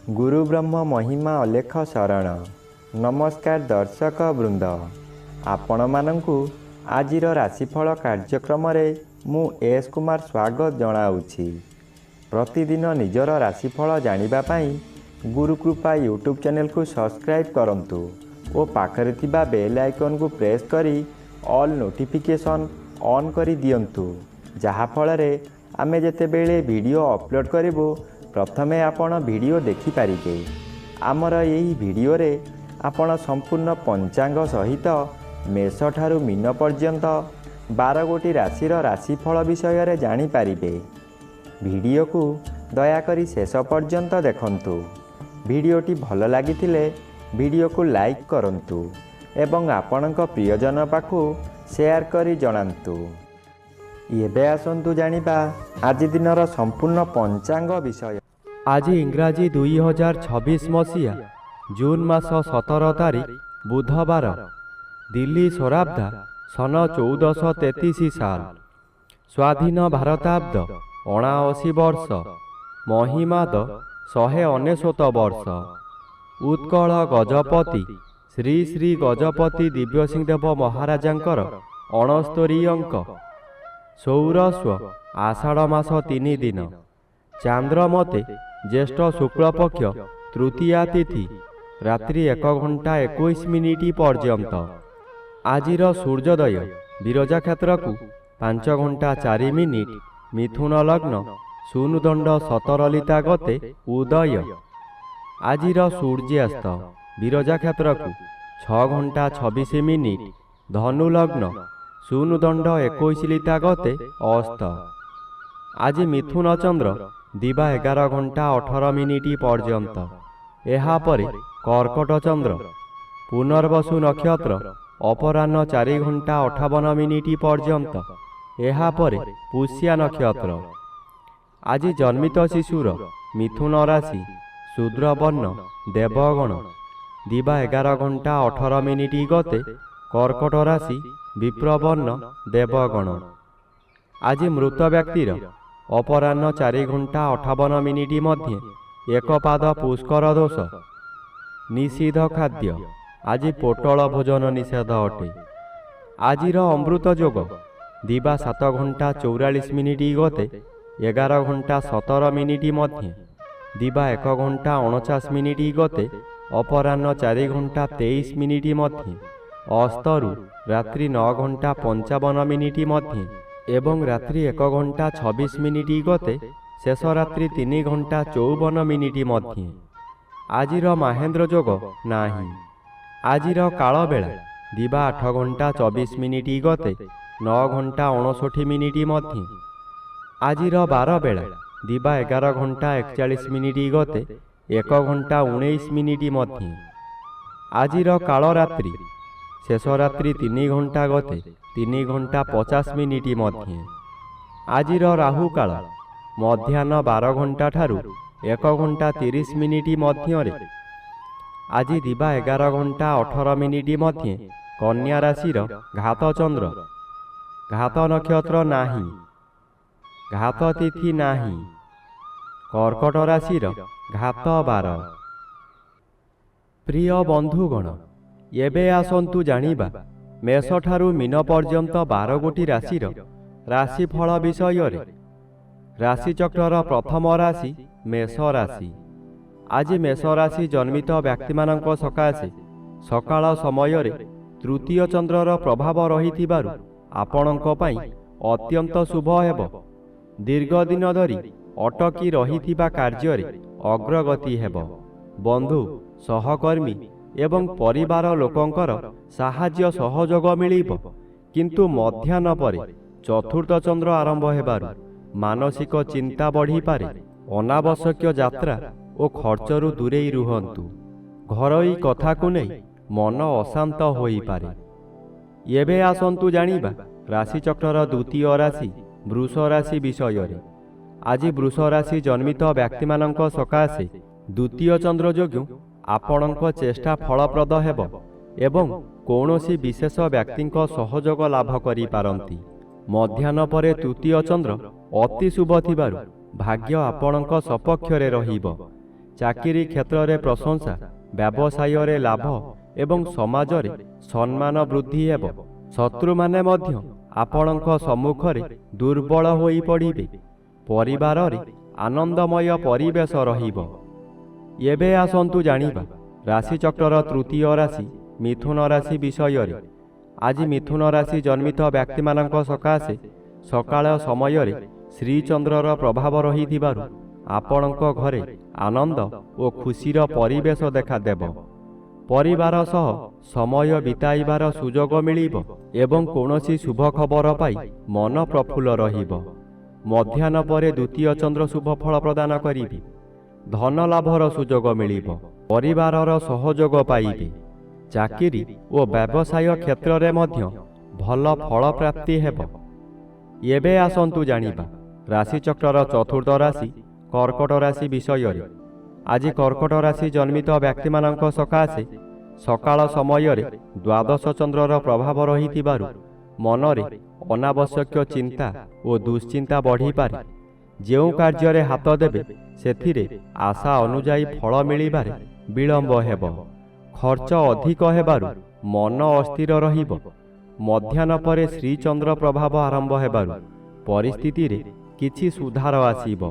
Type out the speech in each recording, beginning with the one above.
गुरु ब्रह्म महिमा अलेख शरण। नमस्कार दर्शक वृंद, आपण मानंकु आजिर राशिफल कार्यक्रम मु एस कुमार स्वागत जनाऊँगी। प्रतिदिन निजर राशिफल जानिबा पाई गुरुकृपा यूट्यूब चैनल को सब्सक्राइब करंतु और पाखरे थिबा बेल आइकन को प्रेस करी ऑल नोटिफिकेशन ऑन करी दियंतु, जहा फଳରେ आमे जेतेबेले वीडियो अपलोड करिवो प्रथमे आपण वीडियो देखि पारिबे। आमर यही वीडियो रे आपण संपूर्ण पंचांग सहित मेष ठारू मीन पर्यंत 12 गोटी राशिर राशिफल विषय रे जानि पारिबे। वीडियो को दयाकरी शेष पर्यंत देखंतु। वीडियोटी भल लागिथिले वीडियो को लाइक करंतु एवं आपणक प्रियजन पाखु शेयर करी जणांतु। एबे आसंतु जानिबा आज दिनर संपूर्ण पंचांग विषय। आज इंग्राजी 2026 मसीहा जून मास 17 तारीख बुधवार, दिल्ली शराब्दा सन 1433 साल, स्वाधीन भारताब्द 79 वर्ष, महिमाद 199 वर्ष। उत्कल गजपति श्री श्री गजपति दिव्यसिंहदेव महाराजांकर 69 अंक। सौरस्व आषाढ़ मास 3 दिन, चांद्रमते ज्येष्ठ शुक्लपक्ष तृतीया तिथि रात्रि 1 घंटा 21 मिनिट पर्यंत। आजिर सूर्योदय विरजा क्षेत्र को 5 घंटा 4 मिनिट, मिथुन लग्न शून्यदंड 17 लिता गते उदय। आजिर सूर्यास्त विरजा क्षेत्र को 6 घंटा 26 मिनिट, धनु लग्न शून्यदंड 21 लिता गते अस्त। आज मिथुन चंद्र दिवा 11 घंटा 18 मिनिट पर्यंत। एहापरे कर्कट चंद्र पुनर्वसु नक्षत्र अपराह्न 4 घंटा 58 मिनिट पर्यंत। एहापरे पुष्या नक्षत्र। आज जन्मित शिशुर मिथुन राशि शूद्रवर्ण देवगण दिवा 11 घंटा 18 मिनिट गते कर्कट राशि विप्रवर्ण देवगण। आज मृत व्यक्तिर अपराह्न 4 घंटा 58 मिनिट मध्य 1 पाद पुष्कर दोष। निषिद्ध खाद्य आज पोटल भोजन निषेध अटे। आजिर अमृत योग दिवा 7 घंटा 44 मिनिट गते 11 घंटा 17 मिनिट मध्य, दिवा 1 घंटा 49 मिनिट गते अपराह्न 4 घंटा 23 मिनिट मध्य, अस्तरु रात्रि 9 घंटा 55 मिनिट मध्य एवं रात्रि 1 घंटा 26 मिनिट गते शेष रात्रि 3 घंटा 54 मिनिट मध्य। आजिर महेंद्र योग नाही। आजिर काल बेला दिवा 8 घंटा 24 मिनिट गते 9 घंटा 59 मिनिट मध्य। आजिर 12 बेला दिवा 11 घंटा 41 मिनिट गते 1 घंटा 19 मिनिट मध्य। आजिर काल रात्रि शेष रात्रि 3 घंटा गते 3 घंटा 50 मिनिट मध्य। आजिर राहु काल मध्याह्न 12 घंटा ठारू 1 घंटा 30 मिनिट मध्य। आज दिवा 11 घंटा 18 मिनिट मध्य कन्या राशिर घात चंद्र। घात नक्षत्र नाही, घात तिथि नाही। कर्कट राशिर घात 12। प्रिय बंधुगण, एबे आसंतु जानिबा मेष ठारू मीन पर्यंत 12 गोटी राशिर राशिफल विषय रे। राशिचक्रर प्रथम राशि मेष राशि। आज मेष राशि जन्मित व्यक्ति मानक सकाशे सकाळ समय रे तृतीय चंद्रर प्रभाव रहिथिबारु आपणक पई अत्यंत शुभ हेब। दीर्घ दिन धरी अटकी रहिथिबा कार्य रे अग्रगति हेब। बंधु सहकर्मी एवं परिवार लोकंकर साहाय्य सहयोग मिलिब। किंतु मध्याह्न परे चतुर्थ चंद्र आरंभ हेबारु मानसिक चिंता बढ़ी पारे। अनावश्यक यात्रा और खर्चरु दूरेई रुहंतु। घरोई कथा को नहीं मन अशांत होई पारे। एबे आसंतु जानिबा राशिचक्रर द्वितीय राशि वृष राशि विषय रे। आज वृष राशि जन्मित व्यक्ति मानक सकाशे द्वितीय चंद्र जोगु आपणक चेष्टा फलप्रद हेब एवं कौनसी विशेष व्यक्ति सहयोग लाभ करि पारंती। मध्याह्न परे तृतीय चंद्र अति शुभ थिबारु भाग्य आपणक सपक्षरे रहिब। ଚାକିରି କ୍ଷେତ୍ରରେ ପ୍ରଶଂସା, ବ୍ୟବସାୟରେ ଲାଭ ଏବଂ ସମାଜରେ ସମ୍ମାନ ବୃଦ୍ଧି ହେବ। ଶତ୍ରୁମାନେ ମଧ୍ୟ ଆପଣଙ୍କ ସମ୍ମୁଖରେ ଦୁର୍ବଳ ହୋଇ ପଡ଼ିବେ। ପରିବାରରେ ଆନନ୍ଦମୟ ପରିବେଶ ରହିବ। ଏବେ ଆସନ୍ତୁ ଜାଣିବା ରାଶିଚକ୍ରର ତୃତୀୟ ରାଶି ମିଥୁନ ରାଶି ବିଷୟରେ। ଆଜି ମିଥୁନ ରାଶି ଜନ୍ମିତ ବ୍ୟକ୍ତିମାନଙ୍କ ସକାଶେ ସକାଳ ସମୟରେ ଶ୍ରୀଚନ୍ଦ୍ରର ପ୍ରଭାବ ରହିଥିବାରୁ ଆପଣଙ୍କ ଘରେ ଆନନ୍ଦ ଓ ଖୁସିର ପରିବେଶ ଦେଖାଦେବ। ପରିବାର ସହ ସମୟ ବିତାଇବାର ସୁଯୋଗ ମିଳିବ ଏବଂ କୌଣସି ଶୁଭ ଖବର ପାଇ ମନ ପ୍ରଫୁଲ୍ଲ ରହିବ। ମଧ୍ୟାହ୍ନ ପରେ ଦ୍ୱିତୀୟ ଚନ୍ଦ୍ର ଶୁଭ ଫଳ ପ୍ରଦାନ କରିବେ। ଧନ ଲାଭର ସୁଯୋଗ ମିଳିବ। ପରିବାରର ସହଯୋଗ ପାଇବେ। ଚାକିରି ଓ ବ୍ୟବସାୟ କ୍ଷେତ୍ରରେ ମଧ୍ୟ ଭଲ ଫଳ ପ୍ରାପ୍ତି ହେବ। ଏବେ ଆସନ୍ତୁ ଜାଣିବା ରାଶିଚକ୍ରର ଚତୁର୍ଥ ରାଶି କର୍କଟ ରାଶି ବିଷୟରେ। ଆଜି କର୍କଟ ରାଶି ଜନ୍ମିତ ବ୍ୟକ୍ତିମାନଙ୍କ ସକାଶେ ସକାଳ ସମୟରେ ଦ୍ୱାଦଶ ଚନ୍ଦ୍ରର ପ୍ରଭାବ ରହିଥିବାରୁ ମନରେ ଅନାବଶ୍ୟକ ଚିନ୍ତା ଓ ଦୁଶ୍ଚିନ୍ତା ବଢ଼ିପାରେ। ଯେଉଁ କାର୍ଯ୍ୟରେ ହାତ ଦେବେ ସେଥିରେ ଆଶା ଅନୁଯାୟୀ ଫଳ ମିଳିବାରେ ବିଳମ୍ବ ହେବ। ଖର୍ଚ୍ଚ ଅଧିକ ହେବାରୁ ମନ ଅସ୍ଥିର ରହିବ। ମଧ୍ୟାହ୍ନ ପରେ ଶ୍ରୀଚନ୍ଦ୍ର ପ୍ରଭାବ ଆରମ୍ଭ ହେବାରୁ ପରିସ୍ଥିତିରେ କିଛି ସୁଧାର ଆସିବ।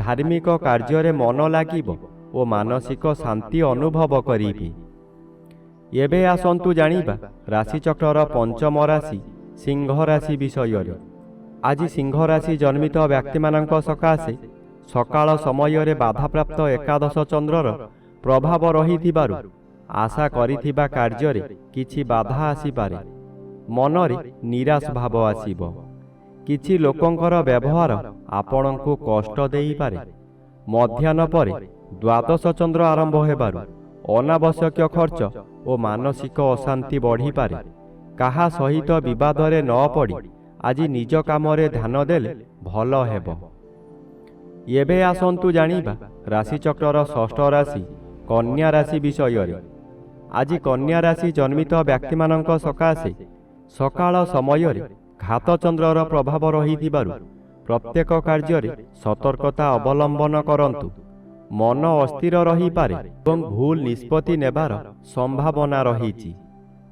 ଧାର୍ମିକ କାର୍ଯ୍ୟରେ ମନ ଲାଗିବ ଓ ମାନସିକ ଶାନ୍ତି ଅନୁଭବ କରିବେ। ଏବେ ଆସନ୍ତୁ ଜାଣିବା ରାଶିଚକ୍ରର ପଞ୍ଚମ ରାଶି ସିଂହ ରାଶି ବିଷୟରେ। ଆଜି ସିଂହ ରାଶି ଜନ୍ମିତ ବ୍ୟକ୍ତିମାନଙ୍କ ସକାଶେ ସକାଳ ସମୟରେ ବାଧାପ୍ରାପ୍ତ ଏକାଦଶ ଚନ୍ଦ୍ରର ପ୍ରଭାବ ରହିଥିବାରୁ ଆଶା କରିଥିବା କାର୍ଯ୍ୟରେ କିଛି ବାଧା ଆସିପାରେ। ମନରେ ନିରାଶ ଭାବ ଆସିବ। କିଛି ଲୋକଙ୍କର ବ୍ୟବହାର ଆପଣଙ୍କୁ କଷ୍ଟ ଦେଇପାରେ। ମଧ୍ୟାହ୍ନ ପରେ ଦ୍ୱାଦଶ ଚନ୍ଦ୍ର ଆରମ୍ଭ ହେବାରୁ ଅନାବଶ୍ୟକ ଖର୍ଚ୍ଚ ଓ ମାନସିକ ଅଶାନ୍ତି ବଢ଼ିପାରେ। କାହା ସହିତ ବିବାଦରେ ନ ପଡ଼ି ଆଜି ନିଜ କାମରେ ଧ୍ୟାନ ଦେଲେ ଭଲ ହେବ। ଏବେ ଆସନ୍ତୁ ଜାଣିବା ରାଶିଚକ୍ରର ଷଷ୍ଠ ରାଶି କନ୍ୟା ରାଶି ବିଷୟରେ। ଆଜି କନ୍ୟା ରାଶି ଜନ୍ମିତ ବ୍ୟକ୍ତିମାନଙ୍କ ସକାଶେ ସକାଳ ସମୟରେ ଘାତଚନ୍ଦ୍ରର ପ୍ରଭାବ ରହିଥିବାରୁ ପ୍ରତ୍ୟେକ କାର୍ଯ୍ୟରେ ସତର୍କତା ଅବଲମ୍ବନ କରନ୍ତୁ। ମନ ଅସ୍ଥିର ରହିପାରେ ଏବଂ ଭୁଲ ନିଷ୍ପତ୍ତି ନେବାର ସମ୍ଭାବନା ରହିଛି।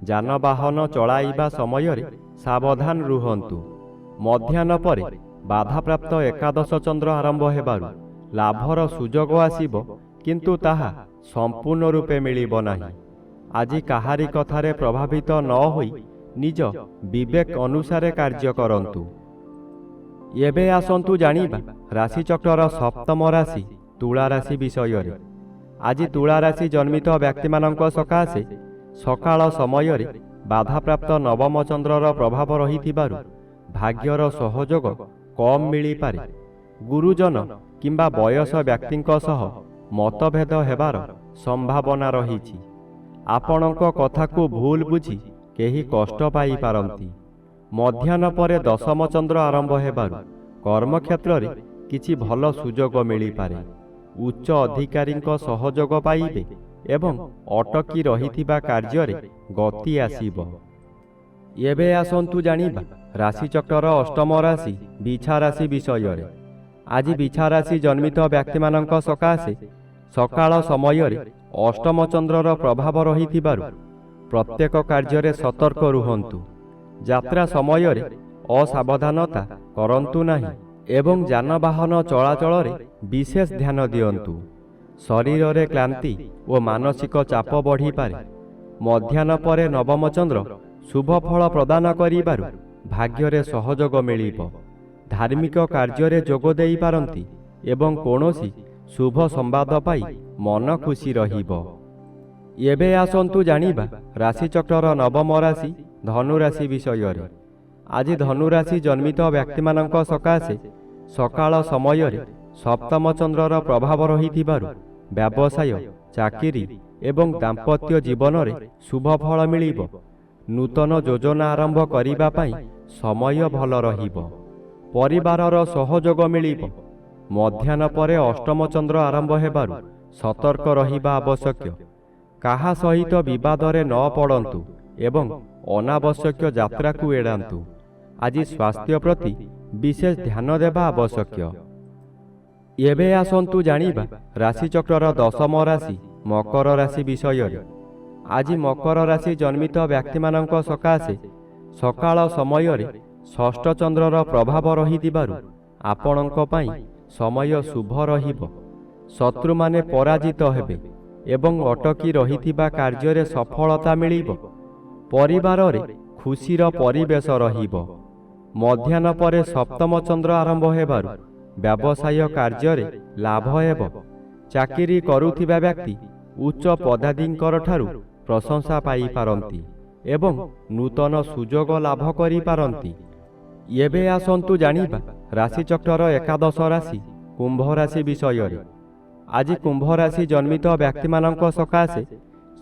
ଯାନବାହନ ଚଳାଇବା ସମୟରେ ସାବଧାନ ରୁହନ୍ତୁ। ମଧ୍ୟାହ୍ନ ପରେ ବାଧାପ୍ରାପ୍ତ ଏକାଦଶ ଚନ୍ଦ୍ର ଆରମ୍ଭ ହେବାରୁ ଲାଭର ସୁଯୋଗ ଆସିବ, କିନ୍ତୁ ତାହା ସମ୍ପୂର୍ଣ୍ଣ ରୂପେ ମିଳିବ ନାହିଁ। ଆଜି କାହାରି କଥାରେ ପ୍ରଭାବିତ ନ ହୋଇ ନିଜ ବିବେକ ଅନୁସାରେ କାର୍ଯ୍ୟ କରନ୍ତୁ। ଏବେ ଆସନ୍ତୁ ଜାଣିବା ରାଶିଚକ୍ରର ସପ୍ତମ ରାଶି ତୁଳା ରାଶି ବିଷୟରେ। ଆଜି ତୁଳା ରାଶି ଜନ୍ମିତ ବ୍ୟକ୍ତିମାନଙ୍କ ସକାଶେ ସକାଳ ସମୟରେ ବାଧାପ୍ରାପ୍ତ ନବମ ଚନ୍ଦ୍ରର ପ୍ରଭାବ ରହିଥିବାରୁ ଭାଗ୍ୟର ସହଯୋଗ କମ୍ ମିଳିପାରେ। ଗୁରୁଜନ କିମ୍ବା ବୟସ ବ୍ୟକ୍ତିଙ୍କ ସହ ମତଭେଦ ହେବାର ସମ୍ଭାବନା ରହିଛି। ଆପଣଙ୍କ କଥାକୁ ଭୁଲ ବୁଝି କେହି କଷ୍ଟ ପାଇପାରନ୍ତି। ମଧ୍ୟାହ୍ନ ପରେ ଦଶମ ଚନ୍ଦ୍ର ଆରମ୍ଭ ହେବାରୁ କର୍ମକ୍ଷେତ୍ରରେ କିଛି ଭଲ ସୁଯୋଗ ମିଳିପାରେ। ଉଚ୍ଚ ଅଧିକାରୀଙ୍କ ସହଯୋଗ ପାଇବେ ଏବଂ ଅଟକି ରହିଥିବା କାର୍ଯ୍ୟରେ ଗତି ଆସିବ। ଏବେ ଆସନ୍ତୁ ଜାଣିବା ରାଶିଚକ୍ରର ଅଷ୍ଟମ ରାଶି ବିଛା ରାଶି ବିଷୟରେ। ଆଜି ବିଛା ରାଶି ଜନ୍ମିତ ବ୍ୟକ୍ତିମାନଙ୍କ ସକାଶେ ସକାଳ ସମୟରେ ଅଷ୍ଟମ ଚନ୍ଦ୍ରର ପ୍ରଭାବ ରହିଥିବାରୁ ପ୍ରତ୍ୟେକ କାର୍ଯ୍ୟରେ ସତର୍କ ରୁହନ୍ତୁ। ଯାତ୍ରା ସମୟରେ ଅସାବଧାନତା କରନ୍ତୁ ନାହିଁ ଏବଂ ଯାନବାହନ ଚଳାଚଳରେ ବିଶେଷ ଧ୍ୟାନ ଦିଅନ୍ତୁ। ଶରୀରରେ କ୍ଳାନ୍ତି ଓ ମାନସିକ ଚାପ ବଢ଼ିପାରେ। ମଧ୍ୟାହ୍ନ ପରେ ନବମ ଚନ୍ଦ୍ର ଶୁଭ ଫଳ ପ୍ରଦାନ କରିବାରୁ ଭାଗ୍ୟରେ ସହଯୋଗ ମିଳିବ। ଧାର୍ମିକ କାର୍ଯ୍ୟରେ ଯୋଗ ଦେଇପାରନ୍ତି ଏବଂ କୌଣସି ଶୁଭ ସମ୍ବାଦ ପାଇ ମନ ଖୁସି ରହିବ। ଏବେ ଆସନ୍ତୁ ଜାଣିବା ରାଶିଚକ୍ରର ନବମ ରାଶି ଧନୁରାଶି ବିଷୟରେ। ଆଜି ଧନୁରାଶି ଜନ୍ମିତ ବ୍ୟକ୍ତିମାନଙ୍କ ସକାଶେ ସକାଳ ସମୟରେ ସପ୍ତମ ଚନ୍ଦ୍ରର ପ୍ରଭାବ ରହିଥିବାରୁ ବ୍ୟବସାୟ, ଚାକିରି ଏବଂ ଦାମ୍ପତ୍ୟ ଜୀବନରେ ଶୁଭ ଫଳ ମିଳିବ। ନୂତନ ଯୋଜନା ଆରମ୍ଭ କରିବା ପାଇଁ ସମୟ ଭଲ ରହିବ। ପରିବାରର ସହଯୋଗ ମିଳିବ। ମଧ୍ୟାହ୍ନ ପରେ ଅଷ୍ଟମ ଚନ୍ଦ୍ର ଆରମ୍ଭ ହେବାରୁ ସତର୍କ ରହିବା ଆବଶ୍ୟକ। କାହା ସହିତ ବିବାଦରେ ନ ପଡ଼ନ୍ତୁ ଏବଂ ଅନାବଶ୍ୟକ ଯାତ୍ରାକୁ ଏଡ଼ାନ୍ତୁ। ଆଜି ସ୍ୱାସ୍ଥ୍ୟ ପ୍ରତି ବିଶେଷ ଧ୍ୟାନ ଦେବା ଆବଶ୍ୟକ। ଏବେ ଆସନ୍ତୁ ଜାଣିବା ରାଶିଚକ୍ରର ଦଶମ ରାଶି ମକର ରାଶି ବିଷୟରେ। ଆଜି ମକର ରାଶି ଜନ୍ମିତ ବ୍ୟକ୍ତିମାନଙ୍କ ସକାଶେ ସକାଳ ସମୟରେ ଷଷ୍ଠ ଚନ୍ଦ୍ରର ପ୍ରଭାବ ରହିଥିବାରୁ ଆପଣଙ୍କ ପାଇଁ ସମୟ ଶୁଭ ରହିବ। ଶତ୍ରୁମାନେ ପରାଜିତ ହେବେ ଏବଂ ଅଟକି ରହିଥିବା କାର୍ଯ୍ୟରେ ସଫଳତା ମିଳିବ। ପରିବାରରେ ଖୁସିର ପରିବେଶ ରହିବ। ମଧ୍ୟାହ୍ନ ପରେ ସପ୍ତମ ଚନ୍ଦ୍ର ଆରମ୍ଭ ହେବାରୁ ବ୍ୟବସାୟ କାର୍ଯ୍ୟରେ ଲାଭ ହେବ। ଚାକିରି କରୁଥିବା ବ୍ୟକ୍ତି ଉଚ୍ଚ ପଦାଧିକାରୀଙ୍କ ଠାରୁ ପ୍ରଶଂସା ପାଇପାରନ୍ତି ଏବଂ ନୂତନ ସୁଯୋଗ ଲାଭ କରିପାରନ୍ତି। ଏବେ ଆସନ୍ତୁ ଜାଣିବା ରାଶିଚକ୍ରର ଏକାଦଶ ରାଶି କୁମ୍ଭ ରାଶି ବିଷୟରେ। ଆଜି କୁମ୍ଭ ରାଶି ଜନ୍ମିତ ବ୍ୟକ୍ତିମାନଙ୍କ ସକାଶେ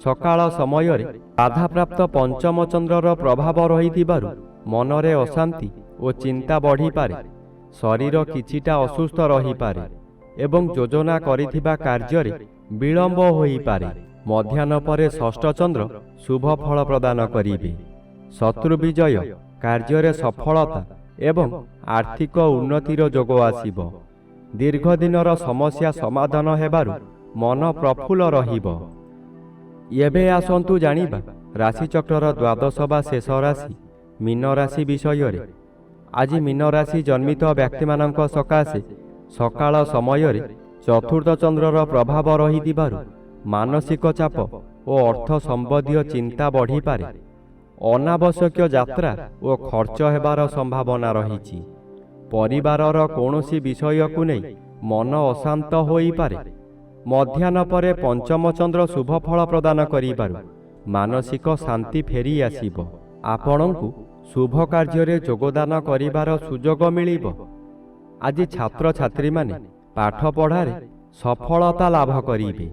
ସକାଳ ସମୟରେ ବାଧାପ୍ରାପ୍ତ ପଞ୍ଚମ ଚନ୍ଦ୍ରର ପ୍ରଭାବ ରହିଥିବାରୁ ମନରେ ଅଶାନ୍ତି ଓ ଚିନ୍ତା ବଢ଼ିପାରେ। ଶରୀର କିଛିଟା ଅସୁସ୍ଥ ରହିପାରେ ଏବଂ ଯୋଜନା କରିଥିବା କାର୍ଯ୍ୟରେ ବିଳମ୍ବ ହୋଇପାରେ। ମଧ୍ୟାହ୍ନ ପରେ ଷଷ୍ଠ ଚନ୍ଦ୍ର ଶୁଭ ଫଳ ପ୍ରଦାନ କରିବେ। ଶତ୍ରୁ ବିଜୟ, କାର୍ଯ୍ୟରେ ସଫଳତା ଏବଂ ଆର୍ଥିକ ଉନ୍ନତିର ଯୋଗ ଆସିବ। ଦୀର୍ଘ ଦିନର ସମସ୍ୟା ସମାଧାନ ହେବାରୁ ମନ ପ୍ରଫୁଲ୍ଲ ରହିବ। ଏବେ ଆସନ୍ତୁ ଜାଣିବା ରାଶିଚକ୍ରର ଦ୍ୱାଦଶ ବା ଶେଷ ରାଶି ମୀନ ରାଶି ବିଷୟରେ। ଆଜି ମୀନ ରାଶି ଜନ୍ମିତ ବ୍ୟକ୍ତିମାନଙ୍କ ସକାଶେ ସକାଳ ସମୟରେ ଚତୁର୍ଥ ଚନ୍ଦ୍ରର ପ୍ରଭାବ ରହିଥିବାରୁ ମାନସିକ ଚାପ ଓ ଅର୍ଥ ସମ୍ବନ୍ଧୀୟ ଚିନ୍ତା ବଢ଼ିପାରେ। ଅନାବଶ୍ୟକ ଯାତ୍ରା ଓ ଖର୍ଚ୍ଚ ହେବାର ସମ୍ଭାବନା ରହିଛି। ପରିବାରର କୌଣସି ବିଷୟକୁ ନେଇ ମନ ଅଶାନ୍ତ ହୋଇପାରେ। ମଧ୍ୟାହ୍ନ ପରେ ପଞ୍ଚମ ଚନ୍ଦ୍ର ଶୁଭ ଫଳ ପ୍ରଦାନ କରିବାରୁ ମାନସିକ ଶାନ୍ତି ଫେରି ଆସିବ। ଆପଣଙ୍କୁ ଶୁଭ କାର୍ଯ୍ୟରେ ଯୋଗଦାନ କରିବାର ସୁଯୋଗ ମିଳିବ। ଆଜି ଛାତ୍ରଛାତ୍ରୀମାନେ ପାଠ ପଢ଼ାରେ ସଫଳତା ଲାଭ କରିବେ।